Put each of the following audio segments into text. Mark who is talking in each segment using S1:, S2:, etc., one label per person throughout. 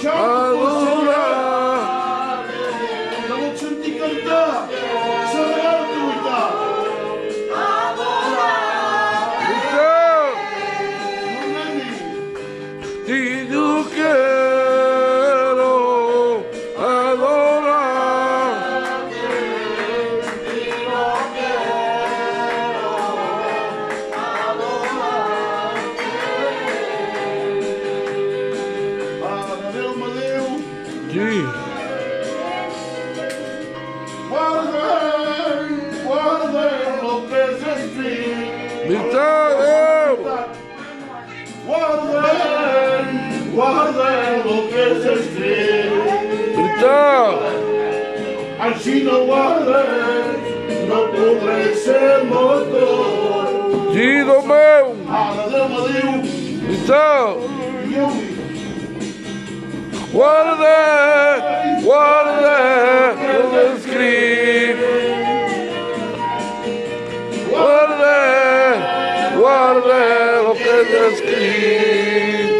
S1: adorar.
S2: La voce di cantare, sarà tu.
S1: Y yo quiero adorar. Sí.
S2: Guarda lo que se escribe. Guarda lo que se escribe. Así no guarde, no podré ser motor.
S1: Sí, Deus meu.
S2: Então,
S1: Guarda o escrito. Guarda lo que está escrito.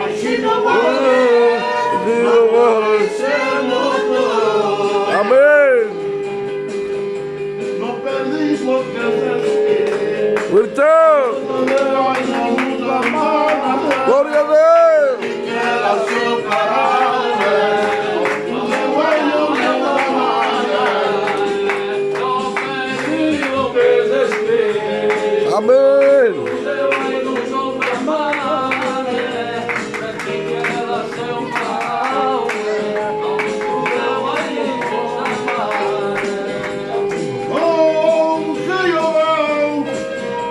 S2: así no guarde, no podré ser motor.
S1: Amén.
S2: No perdís lo que se escribe.
S1: Verdad. Gloria a Deus. Amém.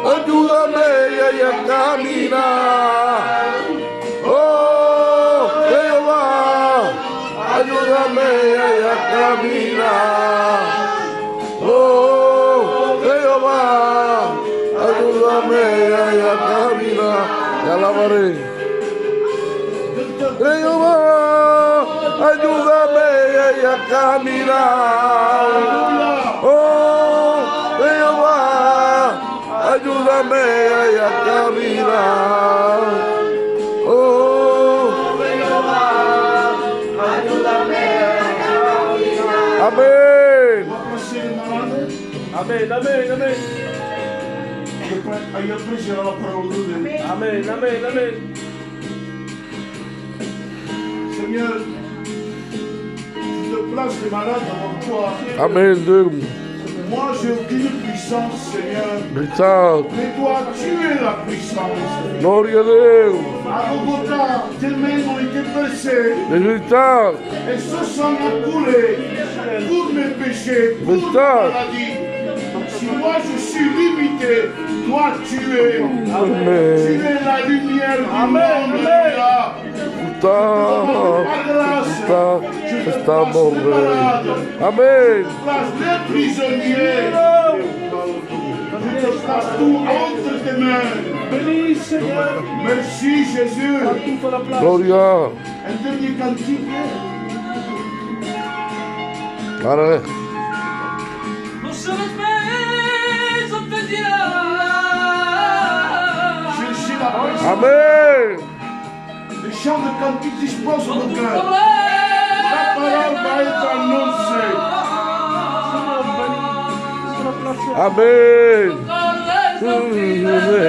S1: Ayúdame a caminar. Oh, Jehová, ayúdame a caminar. Oh, Jehová, ayúdame a caminar. Te alabaré. Jehová, ayúdame a caminar. Oh, Jehová, ayúdame a caminar. Oh, Jehová, ayúdame a caminar. Amén.
S2: Amém, amém, amém. Aí eu preciso a palavra de Deus. Amém, amém, amém. Seigneur, tu te places les malades devant toi.
S1: Amém, Deus.
S2: Moi, j'ai aucune puissance, Seigneur.
S1: Verdade.
S2: Mais toi, tu es la puissance.
S1: Glória a Deus.
S2: À Golgotha, tes mains ont été percées.
S1: Verdade.
S2: Et ce sang a coulé pour mes péchés, pour ma maladie. Si moi je suis limité, toi tu es. Tu
S1: Amém.
S2: es la lumière du monde.
S1: Está morrendo. Amém.
S2: Place les prisonniers. Je te place tout entre tes mains. Bénis Seigneur. Merci Jésus.
S1: Glória.
S2: Un dernier cantique.
S1: Para.
S2: Cherchez la paix.
S1: Amém.
S2: Les chants de cantique disposent mon cœur. La parole va être annoncée.
S1: Amém. Amém.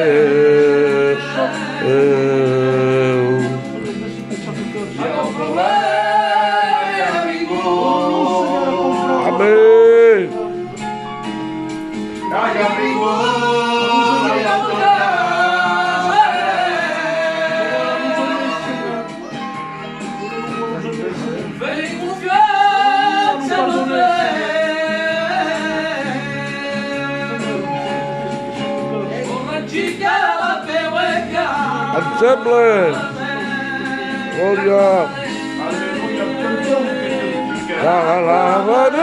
S1: Assembly. Gloria. La la la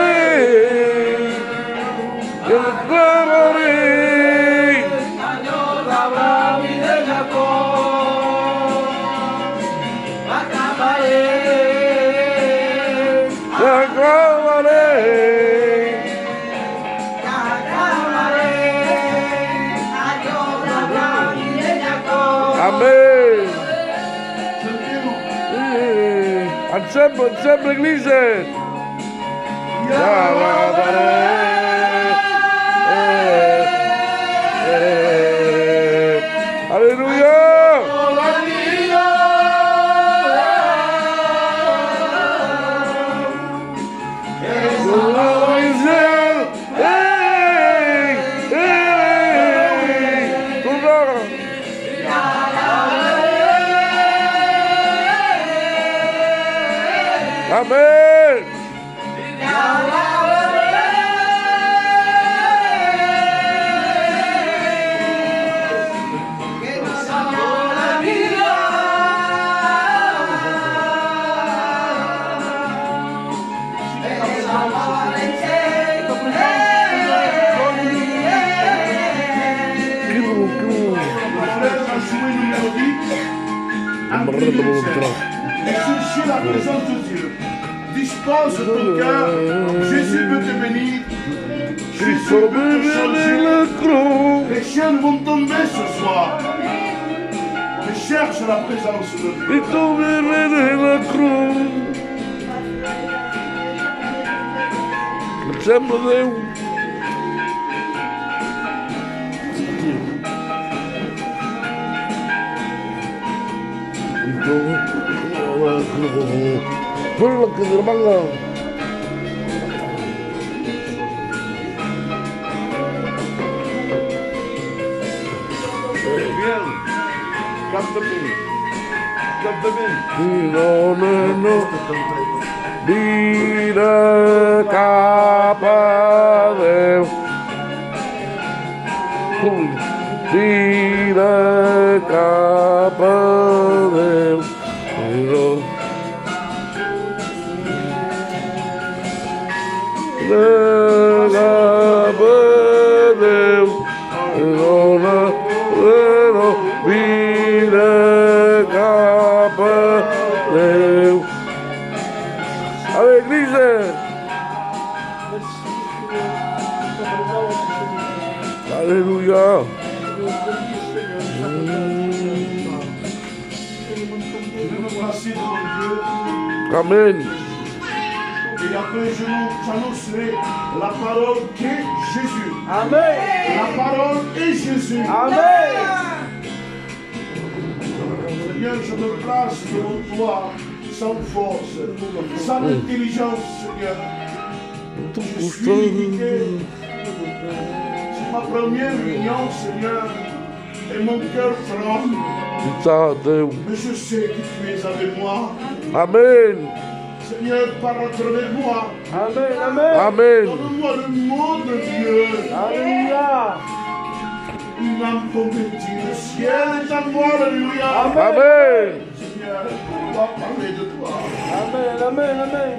S1: Amém. Ensemble, l'église. Alléluia. Amen.
S2: Et chercher la présence de Dieu. Dispose ton cœur. Jésus veut te bénir. Jésus veut te changer. Les chaînes vont tomber ce soir. Mais cherche la présence de Dieu.
S1: Quello che rimanga.
S2: Viens. Cante-moi.
S1: No. Dire capade. Dire capade. À l'église. Alléluia.
S2: Je vais me placer devant Dieu.
S1: Amen.
S2: Et après, j'annoncerai la parole qu'est Jésus.
S3: Amen.
S2: La parole est Jésus.
S3: Amen.
S2: Seigneur, je me place devant toi sans force, sans intelligence, Seigneur. Je suis limité. C'est ma première réunion, Seigneur. Et mon cœur tremble. Mais je sais que tu es avec moi.
S1: Amen.
S2: Seigneur, parle à travers moi.
S3: Amen. Amen.
S1: Amen.
S2: Donne-moi le mot de Dieu.
S3: Alléluia.
S2: Une âme convertie. Le ciel est à moi. Alléluia.
S1: Amen.
S2: Seigneur, on va parler de toi.
S3: Amen. Amen. Amen.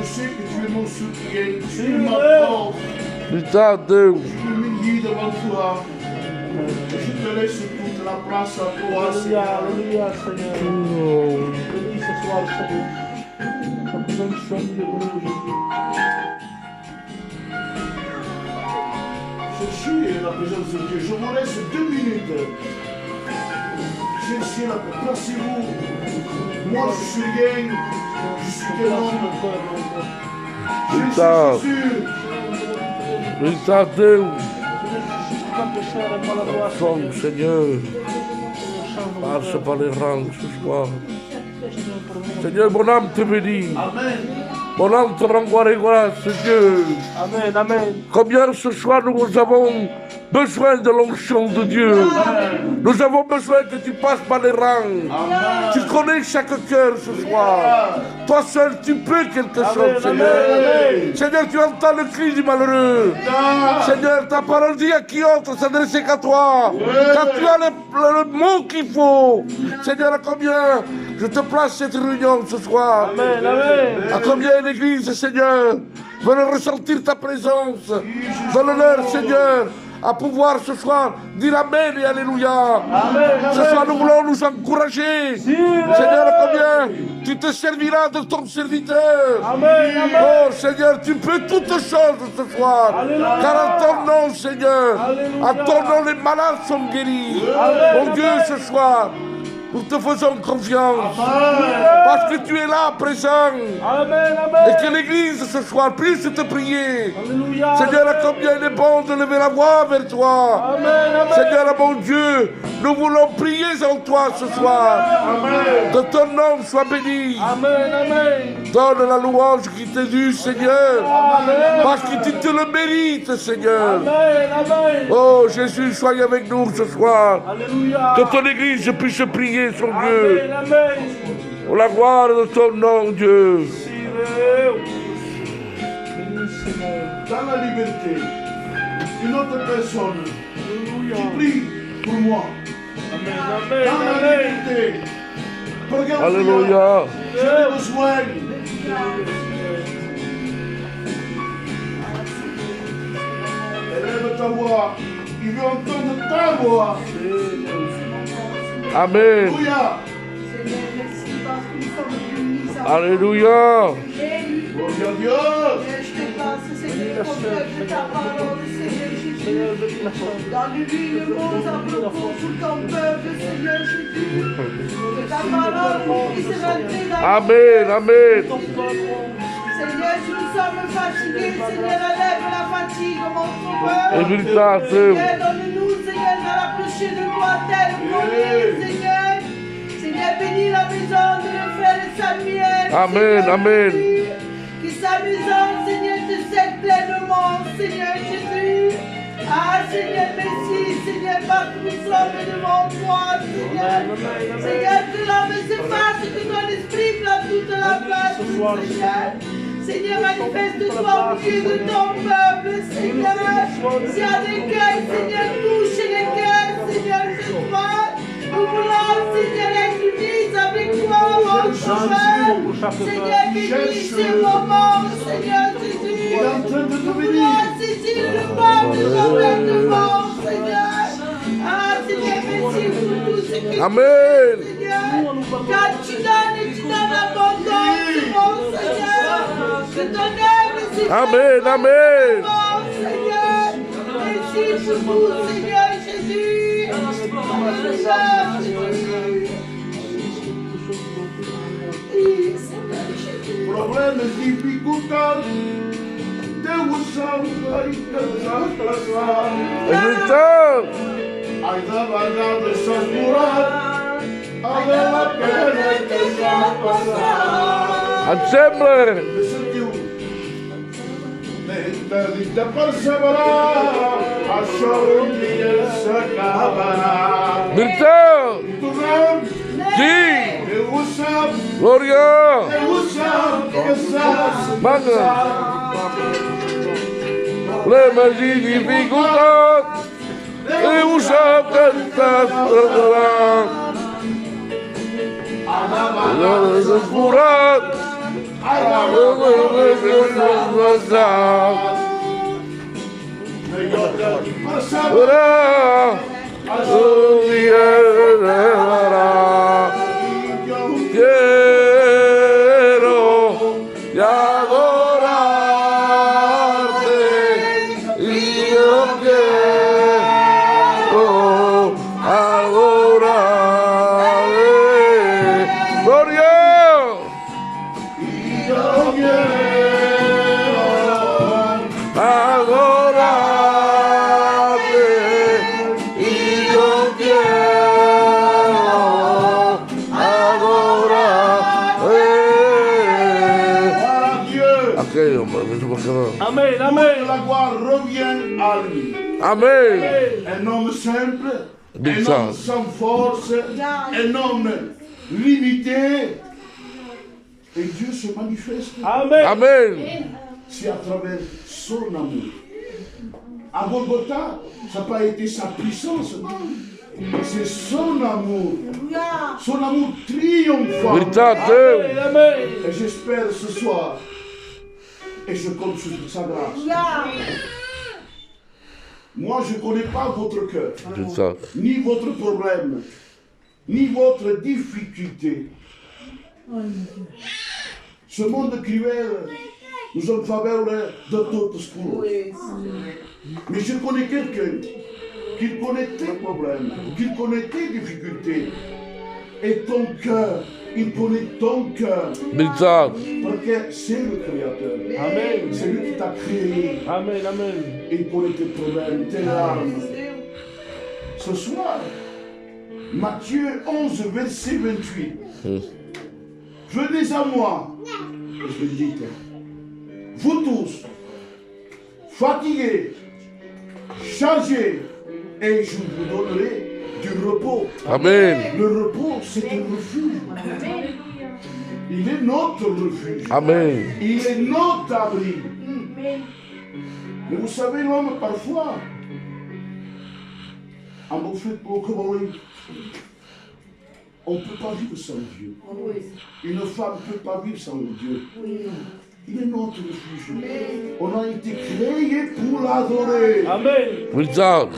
S2: Je sais que tu es mon soutien. Tu es
S3: Amen.
S2: ma force.
S1: Deus.
S2: Je m'humilie devant toi. Je te laisse toute la place à toi,
S3: Alléluia.
S2: Seigneur.
S3: Alléluia, Seigneur. Bénis ce soir, Seigneur. Ta présence soit mise devant nous aujourd'hui.
S2: Cherchez la présence de Dieu. Je vous laisse 2 minutes. Cherchez la présence. Placez-vous. Moi, je suis rien. Je suis un homme. Cherchez Jésus.
S1: Deus. Som, Seigneur. Passe par les rangs ce soir. Seigneur, mon âme te bénit.
S2: Amen.
S1: Mon âme te rend gloire et grâce, Dieu.
S3: Amen. Amen.
S1: Combien ce soir nous avons besoin de l'onction de Dieu. Nous avons besoin que tu passes par les rangs.
S2: Amen.
S1: Tu connais chaque cœur ce soir. Toi seul, tu peux quelque chose, Seigneur.
S2: Amen.
S1: Seigneur, tu entends le cri du malheureux. Seigneur, ta parole dit à qui autre s'adresser qu'à toi. Quand tu as le mot qu'il faut. Seigneur, à combien je te place cette réunion ce soir.
S3: Amen. Amen.
S1: À combien l'église, Seigneur, veut ressentir ta présence. Donne-leur, Seigneur, à pouvoir ce soir dire Amen et Alléluia.
S3: Amen.
S1: Ce soir, nous voulons nous encourager. Seigneur, à combien tu te serviras de ton serviteur.
S3: Amen. Amen.
S1: Oh Seigneur, tu peux toutes choses ce soir.
S3: Alléluia.
S1: Car en ton nom, Seigneur,
S3: Alléluia.
S1: en ton nom, les malades sont guéris.
S3: Amen.
S1: Mon Dieu, ce soir, Nous te faisons confiance.
S2: Amen.
S1: Parce que tu es là, présent.
S3: Amen,
S1: Et
S3: amen.
S1: que l'église ce soir puisse te prier.
S3: Alléluia.
S1: Seigneur, combien il est bon de lever la voix vers toi.
S3: Amen, amen.
S1: Seigneur, mon Dieu, nous voulons prier en toi ce soir.
S2: Amen.
S1: Que ton nom soit béni.
S3: Amen, amen.
S1: Donne la louange qui t'est due, Seigneur.
S3: Amen.
S1: Parce que tu te le mérites, Seigneur.
S3: Amen, amen.
S1: Oh Jésus, sois avec nous ce soir.
S3: Alléluia.
S1: Que ton église puisse prier son Dieu.
S3: Amen, amen.
S1: Pour la gloire de ton nom, Dieu.
S2: Dans la liberté, une autre personne qui prie pour moi.
S3: Amen,
S2: Dans la
S3: amen.
S2: liberté. Regarde,
S1: Alléluia.
S2: j'ai besoin. Élève ta voix. Il veut entendre ta voix.
S1: Amen.
S2: Alléluia.
S4: Seigneur, merci parce que nous sommes réunis.
S1: Alléluia.
S2: Gloire à Dieu.
S4: Je te passe, Seigneur, pour de ta parole, Seigneur Jésus. Dans le monde à propos pour ton peuple, Seigneur Jésus. Que ta parole puisse rentrer dans
S1: Amen. Amen.
S4: Seigneur, si nous sommes fatigués, Seigneur, enlève la fatigue, mon sauveur.
S1: Et véritable.
S4: Seigneur, donne-nous, Seigneur, de l'approcher de toi, tel promis, Seigneur. Seigneur, bénis la maison de nos frères Samuel.
S1: Amen,
S4: Seigneur
S1: amen.
S4: Jésus. Que sa maison, Seigneur, te cède pleinement, Seigneur Jésus. Ah, Seigneur, merci, Seigneur, parce que nous sommes devant toi, Seigneur. Seigneur, que l'homme s'efface, que ton esprit prend toute la place, Seigneur. Seigneur, manifeste-toi au milieu de ton peuple, Seigneur. S'il y a des cœurs, Seigneur, touche les cœurs, Seigneur, ce soir. Nous voulons, Seigneur, être unis avec toi, mon sauveur. Seigneur, bénis ce moment, Seigneur Jésus.
S2: Il est en train de
S4: Nous
S2: devenir.
S4: voulons saisir le peuple complètement, Seigneur. Ah, Seigneur, merci pour tout ce que tu
S1: Amen.
S4: fais, Seigneur. Quand tu donnes, tu donnes abondance, mon Seigneur. Que ton œuvre s'y
S1: Amen, amen.
S4: Seigneur. Merci pour tout, Seigneur Jésus. Alléluia, Jésus. Oui, Seigneur Jésus.
S2: Problemas, dificuldades. Deus salva e cansa.
S1: Et véritable.
S2: Ainda vai dar dessas moradas. Vale a pena deixar passar.
S1: Ensemble.
S2: Me sentiu. Lenta perseverar. Això un dia s'acabarà.
S1: Véritable.
S2: Tornem.
S1: Qui?
S2: Deus sap.
S1: Gloria.
S2: Deus sap que saps.
S1: Maga. Problemas e dificuldades. Eu já cantar. Todas as moradas. Ora. O dia dará. Quiero y adorarte y yo quiero adorarte. Gloria. Adorarte y yo quiero adorarte. Aquello,
S3: Amen,
S2: Toute
S3: amen.
S2: la gloire revient à lui.
S1: Amen.
S2: Un homme simple,
S1: Big
S2: un
S1: time.
S2: homme sans force, un homme limité. Et Dieu se manifeste,
S3: Amen.
S1: Amen.
S2: c'est à travers son amour. À Golgotha, ça n'a pas été sa puissance, c'est son amour. Son amour triomphant.
S1: Véritable.
S3: Amen.
S2: Et j'espère ce soir, et je compte sur sa grâce. Moi, je ne connais pas votre cœur,
S1: Véritable.
S2: ni votre problème, ni votre difficulté. Ce monde cruel nous en faveur de toutes couleurs. Mais je connais quelqu'un qui connaît tes problèmes, qui connaît tes difficultés. et ton cœur. Il connaît ton cœur.
S1: Bizarre.
S2: Parce que c'est le Créateur.
S3: Amen.
S2: C'est lui qui t'a créé.
S3: Amen. Amen.
S2: Il connaît tes problèmes, tes larmes. Ce soir, Matthieu 11, verset 28. Venez à moi, je le dis, vous tous, fatigués, chargés, et je vous donnerai du repos.
S1: Amen.
S2: Le repos, c'est un refuge. Il est notre refuge.
S1: Amen.
S2: Il est notre abri. Mais vous savez, l'homme, parfois, on ne peut pas vivre sans Dieu. Une femme ne peut pas vivre sans Dieu. Il est notre refuge. On a été créé pour l'adorer.
S3: Amen.
S1: Bizarre.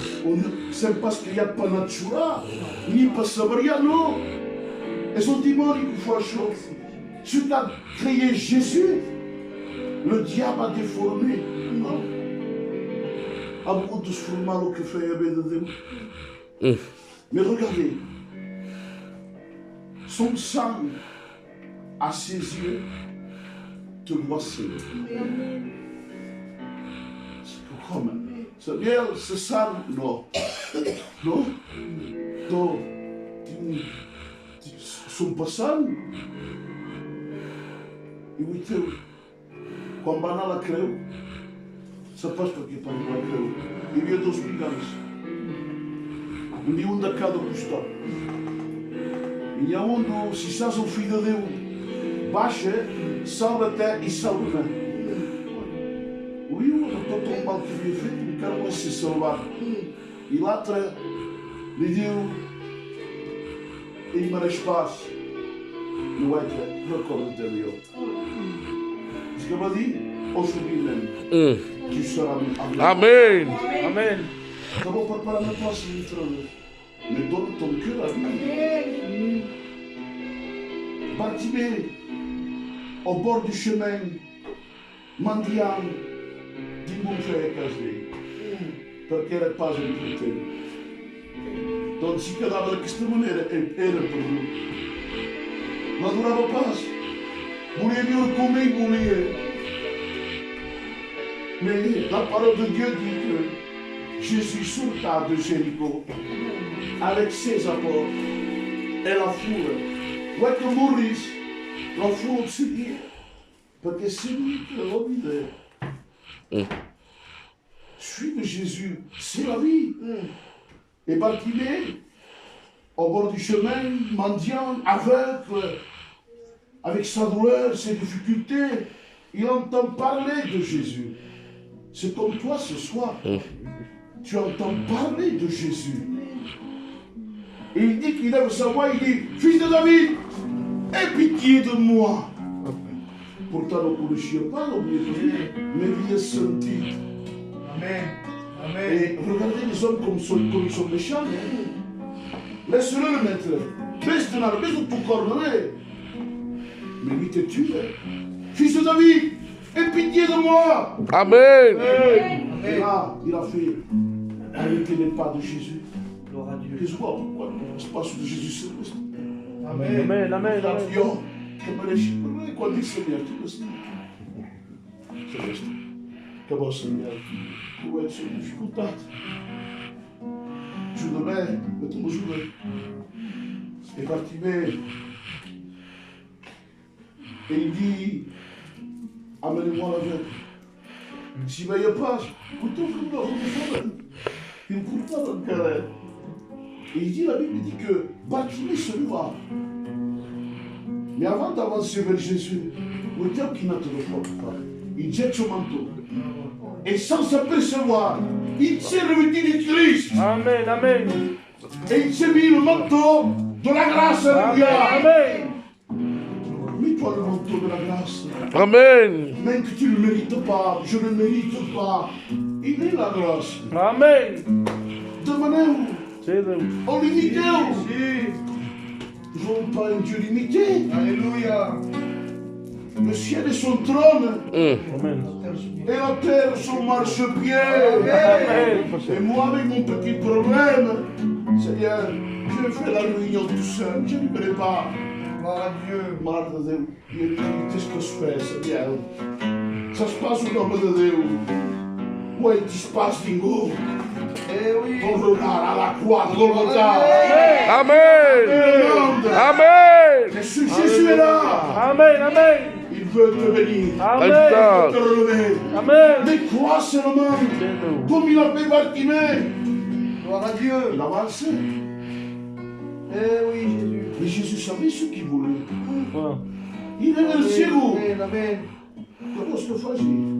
S2: C'est parce qu'il n'y a pas de natura, ni pas sabria, non. Et son dimanche, il faut chaud. Si tu as créé Jésus, le diable a déformé. Non. A beaucoup de se mal au que fait de Dieu. Mais regardez, son sang à ses yeux te voici. Comment? C'est-à-dire, c'est ça, non. Non? Non. Son passage, il vous dit, quand on a la crème, ça passe parce qu'il n'y a pas de la crème. Il y a 2 gigantes. Il y a un de cada costat. Il y a un, si estás o filho de Deus, baixa, salva até e salva o vento. Eu não estou tão mal que havia feito, não quero mais ser salvado. E lá atrás, lhe deu, em Maraspas, no Etra, recorda-te de eu. Escabadi, ou subir que será
S1: Amen.
S3: Amen.
S2: Acabou de preparar na place de trono. Mais donne ton cœur à lui. Bartimée, au bord du chemin, mendiant, dit mon frère casé, perché era quase un fratello. Donc si cadava da questa maniera era per lui. L'adorava pas. Voulait vivre comme il voulait. Mais la parole de Dieu dit que Jésus sorta de Jéricho avec ses apôtres et la foule. Ouais que Maurice, la foule obsédée, parce que c'est lui qui l'a obéi. Suivre Jésus, c'est la vie. Et Bartimée, au bord du chemin, mendiant, aveugle, avec sa douleur, ses difficultés, il entend parler de Jésus. C'est comme toi ce soir. Tu entends parler de Jésus. Et il dit qu'il lève sa voix, il dit, fils de David, aie pitié de moi. Pourtant, on ne connaissait pas l'obéissance, mais il est senti.
S5: Amen. Amen.
S2: Et regardez les hommes comme ils sont méchants. Laisse-le le mettre. Baisse ton arme, baisse ton corps. Mais lui te tue. Fils de David, aie pitié de moi.
S1: Amen.
S2: Et là, il a fait arrêter les pas de Jésus.
S5: Gloire à Dieu.
S2: Qu'est-ce qu'on se passe de Jésus Céleste?
S5: Amen.
S3: Amen. Amen. Amen.
S2: Io, che me ne scippare quando il Signore ti questo. Celeste. Che posso Signore? Tu essere difficoltato. Giù da me, mettiamo giù da me. E parti bene. Et il dit, amenez-moi la veille. S'il ne veille pas, écoutez comme là, il ne court pas dans le carré. Et il dit, la Bible dit que Bartimée se leva. Mais avant d'avancer vers Jésus, le terme qui n'a te le pas, il jette son manteau. Et sans s'apercevoir, il s'est revêtu du Christ.
S3: Amen. Amen.
S2: Et il s'est mis le manteau de la grâce. Alléluia.
S3: Amen.
S2: Mets-toi le manteau de la grâce.
S1: Amen.
S2: Même que tu ne le mérites pas, je ne le mérite pas. Il est la grâce.
S3: Amen.
S2: Demandez-vous,
S3: Jesus.
S2: on limitez-vous.
S5: Si.
S2: Nous n'avons pas un Dieu limité.
S5: Alléluia.
S2: Le ciel est son trône
S3: Amen.
S2: et la terre son marchepied.
S3: Amen.
S2: Et moi, avec mon petit problème, Seigneur, Je fais la réunion tout seul, je ne prépare.
S5: Gloire à Dieu.
S2: Mare de Déu, i qu'est-ce que je fais, Seigneur? Ça se passe au nom de Dieu. Où est-ce qui se passe, Dingo?
S5: Eh oui.
S2: Ton regard à la croix de Golgotha.
S1: Amen.
S2: Demande.
S1: Amen.
S2: Jésus est là.
S3: Amen, amen.
S2: Il veut te bénir.
S3: Amen.
S2: Il veut te relever.
S3: Amen.
S2: Mais crois seulement, comme il a fait Bartimée.
S5: Gloire à Dieu.
S2: Il a avancé.
S5: Eh oui, Jésus.
S2: Mais Jésus savait ce qu'il voulait.
S3: Voilà.
S2: Il est dans le ciel.
S5: Amen, amen.
S2: Comment se fait-il?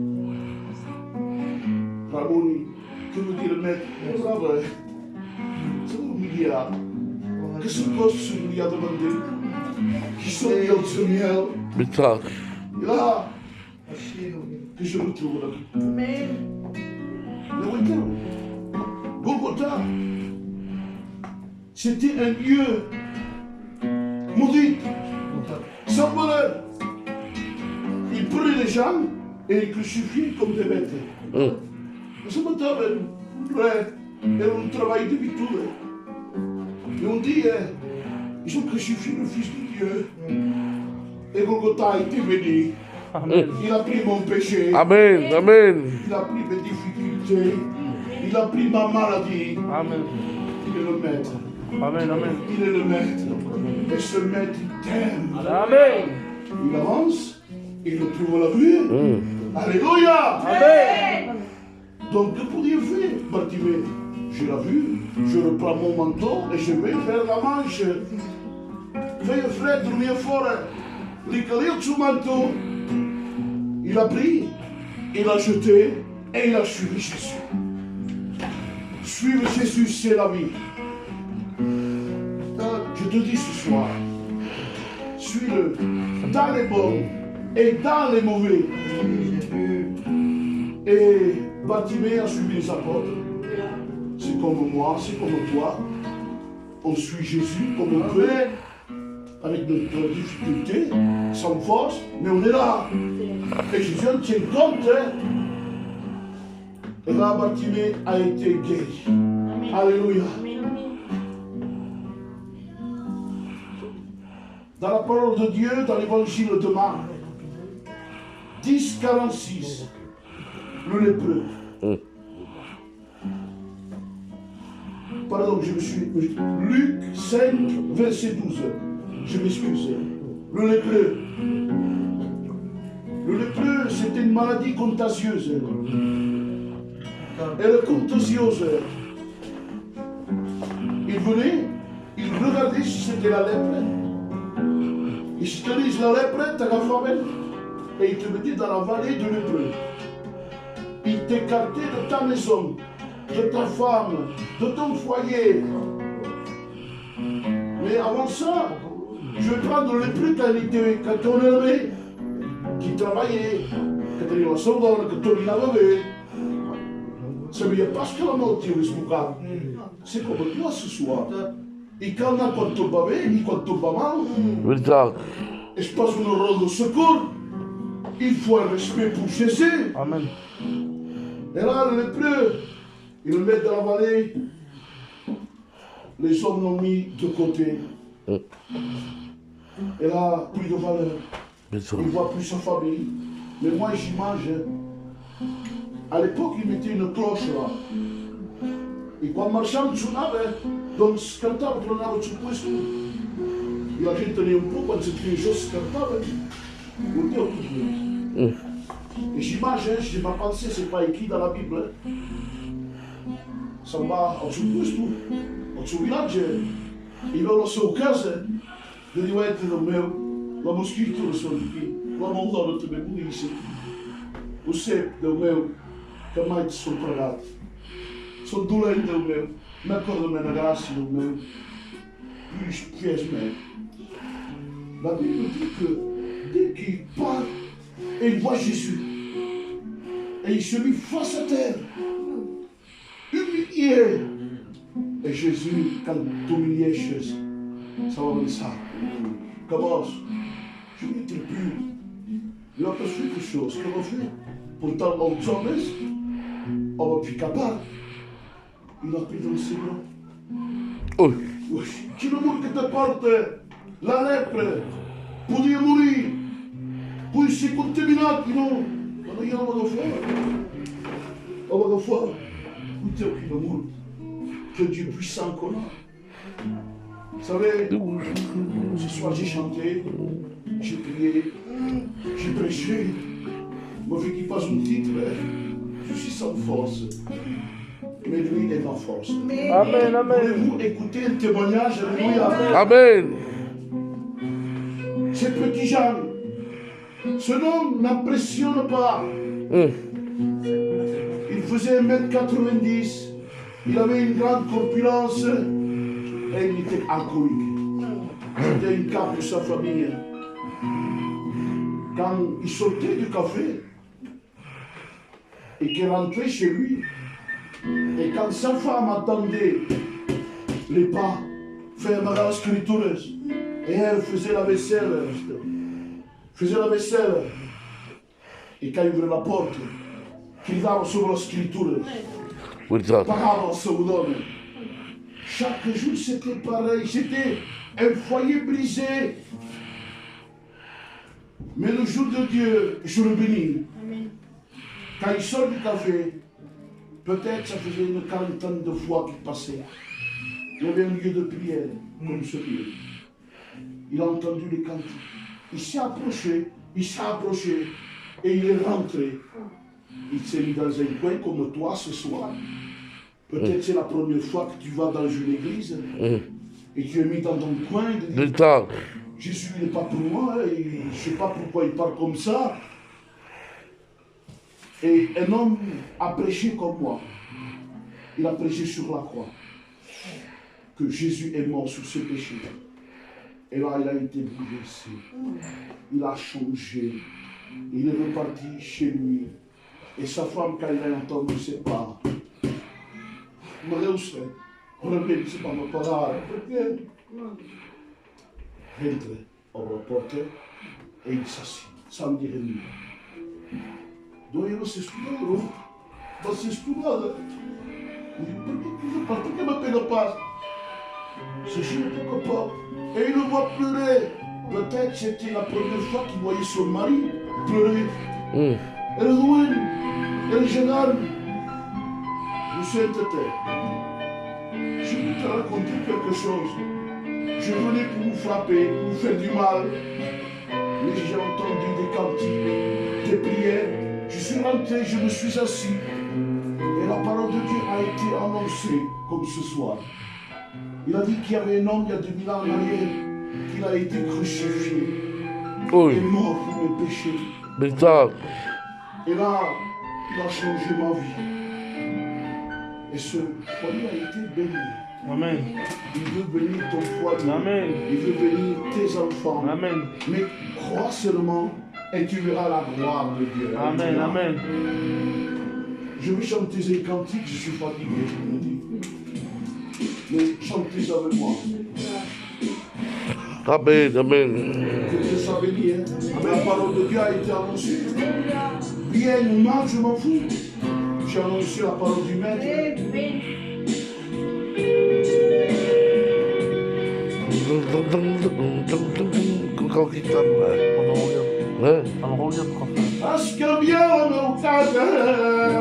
S2: Ramoni, que veut dire le maître? C'est vrai. C'est un milliard. Que ce poste lui a demandé? Qui sont les autres Seigneur?
S1: Bittag.
S2: Et là,
S5: Merci.
S2: que je me trouve là.
S4: Amen.
S2: Le week-end. Golgotha. C'était un lieu maudit, sans valeur. Il prenait les gens et les crucifiait comme des bêtes. Ce matin, era un travail d'habitude. Et on dit, ils ont crucifié le Fils de Dieu. Et Golgotha était béni. Il a pris mon péché.
S1: Amen. Amen.
S2: Il a pris mes difficultés. Il a pris ma maladie.
S3: Amen.
S2: Il est le maître.
S3: Amen, amen.
S2: Il est le maître. Et ce maître, il t'aime.
S3: Amen.
S2: Il avance. Il le trouve la vue. Alléluia.
S3: Amen.
S2: Donc, que pourriez faire, Bartimée? Je l'ai vu. Je reprends mon manteau et je vais faire la manche. Fais freddo, mio fort. Ricalio son manteau. Il a pris, il a jeté et il a suivi Jésus. Suivre Jésus, c'est la vie. Je te dis ce soir, suis-le dans les bons et dans les mauvais. Et Bartimée a suivi les apôtres. C'est comme moi, c'est comme toi. On suit Jésus comme on peut, avec notre difficulté, sans force, mais on est là. Et Jésus en tient compte. Et là, Bartimée a été guéri. Alléluia. Dans la parole de Dieu, dans l'évangile de Marc, 10, 46, le lépreux. Pardon, je me suis. Luc 5, verset 12. Je m'excuse. Le lépreux. Le lépreux, c'était une maladie contagieuse. Elle est contagieuse. Il venait, il regardait si c'était la lèpre. Il se te dit la lèpre, t'as la famille. Et il te mettait dans la vallée de lépreux. Il t'écartait de ta maison, de ta femme, de ton foyer. Mais avant ça, je vais prendre le lépreux quand on est élevé, qui travaillait, quand il la soldone, quand on l'avait. Ça veut dire parce que la mort est responsable. C'est comme toi ce soir. Et quand on va bien et quand on va mal,
S1: Bittag.
S2: et je passe un rôle de secours, il faut un respect pour Jésus.
S3: Amen.
S2: Et là, le lépreux, ils le mettent dans la vallée. Les hommes l'ont mis de côté. Et là, plus de valeur. Il ne voit plus sa famille. Mais moi, j'imagine. À l'époque, ils mettaient une cloche là. Et quand marchant sur nave, donc cantava tornava su questo. E la gente ne un po' quando si cantava, on était autour. Et j'imagine, je n'ai pas pensé, c'est pas écrit dans la Bible. Ça va au-dessus de questo, au-dessus village. Il va lasciare a casa, de diventare del meu, la moschito lo sono di qui, la molda non te ne pulisce. O sempre del meu, que mai te sono pregado. Sono dolente del meu, me acordo-me na graça do meu, e os pés me. La Bible dit que dès qu'il part, il voit Jésus. Et il se mit face à terre, humilié. Et Jésus, quand t'humilies, ça va comme ça. Commence. Je ne t'ai plus. Il a pas fait quelque chose. Qu'est-ce qu'on a fait? Pourtant, on s'en laisse. On va plus capable. Il a pris dans ses bras.
S1: Oh.
S2: Qui le monde qui te porte la lèpre, pour dire mourir, pour se contaminer, non, on a eu un peu de foi. On va de foi. Écoutez, le monde, que Dieu puissant qu'on a. Vous savez, ce soir j'ai chanté, j'ai prié, j'ai prêché. Moi, je qui passe un titre, je suis sans force. Mais lui est en force.
S3: Amen, amen.
S2: Voulez-vous écouter un témoignage? Alléluia.
S1: Amen.
S2: Ce petit Jean, ce nom n'impressionne pas. Il faisait 1m90, il avait une grande corpulence et il était alcoolique. C'était une carte pour sa famille. Quand il sortait du café et qu'il rentrait chez lui, et quand sa femme attendait les pas, fermera la scripture, et elle faisait la vaisselle, et quand il ouvrait la porte, qu'il dava sur la scripture, parole se vous donne. Chaque jour c'était pareil, c'était un foyer brisé. Mais le jour de Dieu, je le bénis. Quand il sort du café, peut-être ça faisait une quarantaine de fois qu'il passait. Il y avait un lieu de prière, comme celui-là. Il a entendu les cantiques. Il s'est approché, et il est rentré. Il s'est mis dans un coin comme toi ce soir. Peut-être c'est la première fois que tu vas dans une église et tu es mis dans ton coin. Jésus n'est pas pour moi, et je ne sais pas pourquoi il parle comme ça. Et un homme a prêché comme moi. Il a prêché sur la croix que Jésus est mort sur ses péchés. Et là, il a été bouleversé. Il a changé. Il est reparti chez lui. Et sa femme, quand il a entendu ses pas, me réussit. C'est pas ma parole. Rentre au porteur et il s'assit, sans dire rien. Donc il s'est estudado. Você estudado. Por que m'appelle pas? C'est je ne peux pas. Et il le voit pleurer. Peut-être c'était la première fois qu'il voyait son mari pleurer. Et le douane, et le général, le sainteté. Je vais te raconter quelque chose. Je venais pour vous frapper, pour vous faire du mal. Mais j'ai entendu des cantiques, des prières. Je suis rentré, je me suis assis. Et la parole de Dieu a été annoncée comme ce soir. Il a dit qu'il y avait un homme il y a 2000 ans en arrière, qu'il a été crucifié. Et mort pour mes péchés. Et là, il a changé ma vie. Et ce foyer a été béni.
S3: Amen.
S2: Il veut bénir ton foyer.
S3: Amen.
S2: Il veut bénir tes enfants.
S3: Amen.
S2: Mais crois seulement et tu verras la gloire de Dieu.
S3: Amen. Amen.
S2: Je vais chanter un cantique, je suis fatigué, je me dis. Mais chantez avec moi.
S1: Amen, amen.
S2: Que Dieu soit béni. La parole de Dieu a été annoncée. Bien ou mal, je m'en fous. J'ai annoncé la parole du Maître. Acho que cambiou meu casal.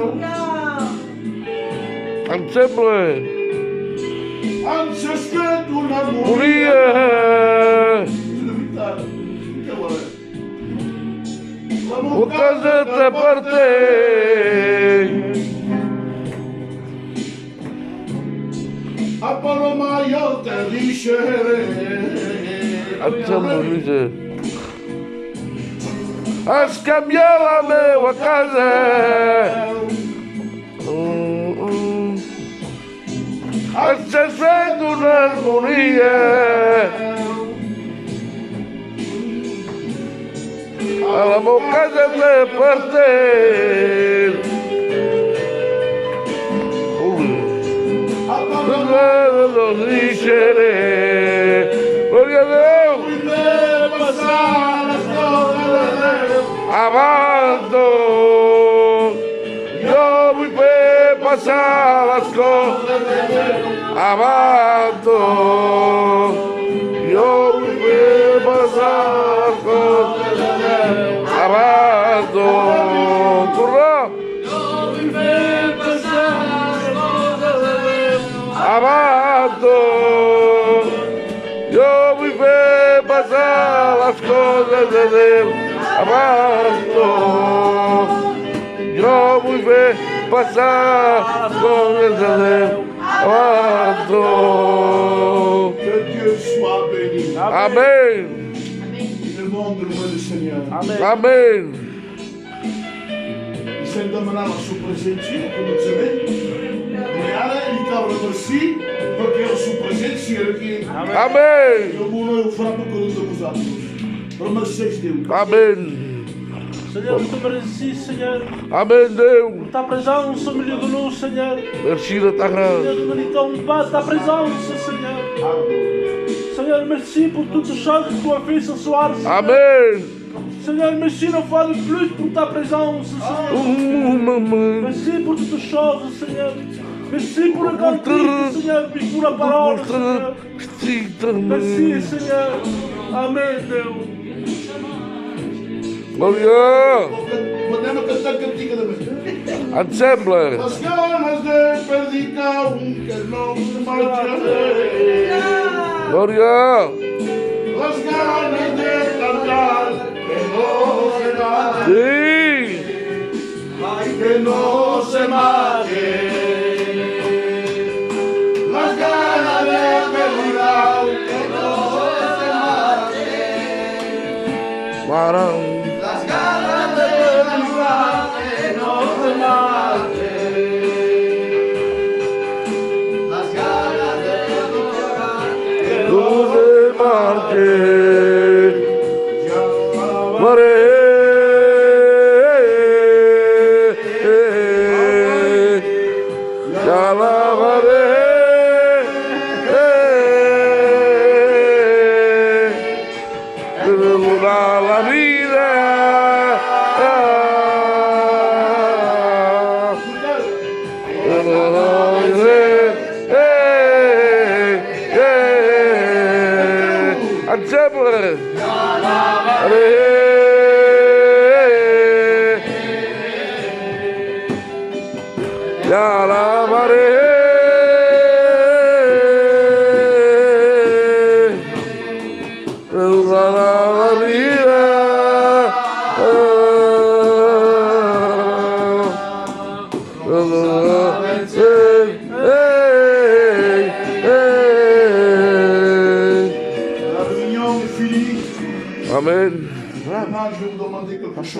S2: Ancestral do namoro.
S1: O casa te parte.
S2: A paloma eu te disse.
S1: Has cambiado a minha casa. Has feito uma harmonia. A minha casa te partir. Lo diceré. Gloria a Deus. Avanzo, yo voy passare las cose avanti. Io voglio passare las cose avanti. Turno. Avanti. Io voglio passare las cose avanti. Io voglio passare las cose avanti.
S2: Que Dieu soit béni.
S1: Amen.
S2: Le monde loin du Seigneur.
S1: Amen.
S2: Sentiamo la sua presenza, come dice reale, li cavolo così, perché la sua presenza è che
S1: Amen.
S2: io uno io farò con il tuo usato. Promessas Deus.
S1: Amen.
S3: Seigneur, nous te remercions, Seigneur,
S1: Amen, Deus.
S3: pour ta présence au milieu de nous, Seigneur.
S1: Merci de ta grâce.
S3: Seigneur, nous ne méritons pas ta présence, Seigneur. Seigneur, merci pour toutes les choses que tu as fait ce soir, Seigneur.
S1: Amen.
S3: Seigneur, merci une fois de plus pour ta présence, Seigneur.
S1: Amen.
S3: Merci pour toutes les choses, Seigneur. Merci pour le cantique, Seigneur, puis pour la parole, Seigneur. Merci, Seigneur. Amen, Deus.
S1: Glória.
S2: Podemos cantar cantiga também.
S1: Ensemble.
S2: As ganas de predicar que não se marcharei.
S1: Glória.
S2: As ganas de cantar que não se marcharei.
S1: Sim.
S2: Que não se marcharei. As ganas de predicar que não se marcharei.
S1: Marão.
S2: Las ganas de predicar que no se marchen. Las ganas de predicar que no
S1: Tuze marche. Mare. Yala mare. La vida. Ensemble. Ya la mare. La vida.
S2: La réunion est finie.
S1: Amen.
S2: Maintenant, je vais vous demander quelque chose.